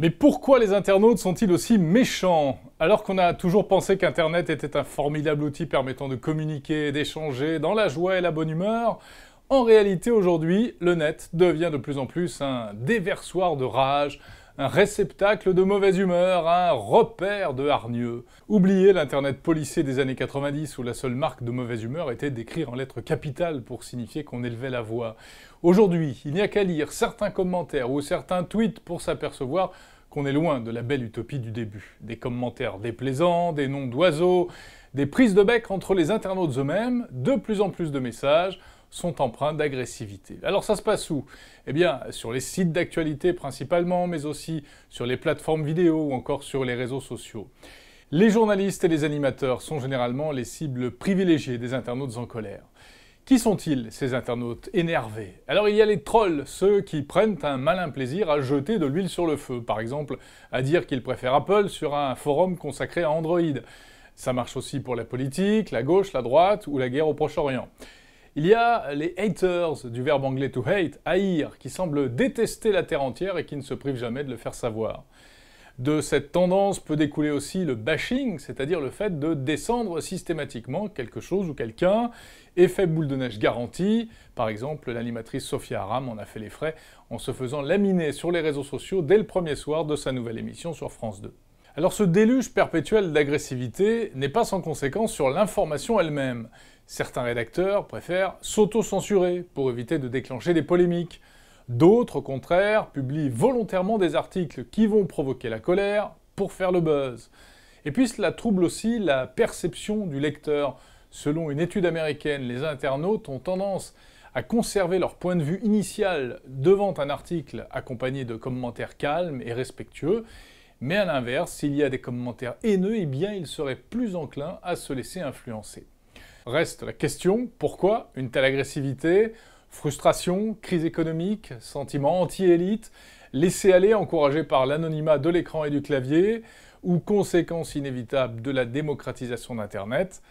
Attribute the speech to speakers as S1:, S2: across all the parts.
S1: Mais pourquoi les internautes sont-ils aussi méchants? Alors qu'on a toujours pensé qu'Internet était un formidable outil permettant de communiquer et d'échanger dans la joie et la bonne humeur, en réalité aujourd'hui, le net devient de plus en plus un déversoir de rage, un réceptacle de mauvaise humeur, un repère de hargneux. Oubliez l'Internet policé des années 90 où la seule marque de mauvaise humeur était d'écrire en lettres capitales pour signifier qu'on élevait la voix. Aujourd'hui, il n'y a qu'à lire certains commentaires ou certains tweets pour s'apercevoir qu'on est loin de la belle utopie du début. Des commentaires déplaisants, des noms d'oiseaux, des prises de bec entre les internautes eux-mêmes, de plus en plus de messages sont empreints d'agressivité. Alors ça se passe où? Eh bien, sur les sites d'actualité principalement, mais aussi sur les plateformes vidéo ou encore sur les réseaux sociaux. Les journalistes et les animateurs sont généralement les cibles privilégiées des internautes en colère. Qui sont-ils, ces internautes énervés? Alors il y a les trolls, ceux qui prennent un malin plaisir à jeter de l'huile sur le feu, par exemple à dire qu'ils préfèrent Apple sur un forum consacré à Android. Ça marche aussi pour la politique, la gauche, la droite ou la guerre au Proche-Orient. Il y a les haters, du verbe anglais to hate, haïr, qui semblent détester la terre entière et qui ne se privent jamais de le faire savoir. De cette tendance peut découler aussi le bashing, c'est-à-dire le fait de descendre systématiquement quelque chose ou quelqu'un, effet boule de neige garanti. Par exemple, l'animatrice Sophia Aram en a fait les frais en se faisant laminer sur les réseaux sociaux dès le premier soir de sa nouvelle émission sur France 2. Alors ce déluge perpétuel d'agressivité n'est pas sans conséquence sur l'information elle-même. Certains rédacteurs préfèrent s'auto-censurer pour éviter de déclencher des polémiques. D'autres, au contraire, publient volontairement des articles qui vont provoquer la colère pour faire le buzz. Et puis cela trouble aussi la perception du lecteur. Selon une étude américaine, les internautes ont tendance à conserver leur point de vue initial devant un article accompagné de commentaires calmes et respectueux, mais à l'inverse, s'il y a des commentaires haineux, eh bien ils seraient plus enclins à se laisser influencer. Reste la question, pourquoi une telle agressivité? Frustration, crise économique, sentiment anti-élite, laisser-aller encouragé par l'anonymat de l'écran et du clavier, ou conséquence inévitable de la démocratisation d'Internet?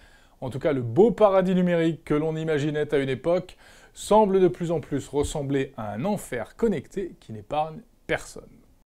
S1: En tout cas, le beau paradis numérique que l'on imaginait à une époque semble de plus en plus ressembler à un enfer connecté qui n'épargne personne.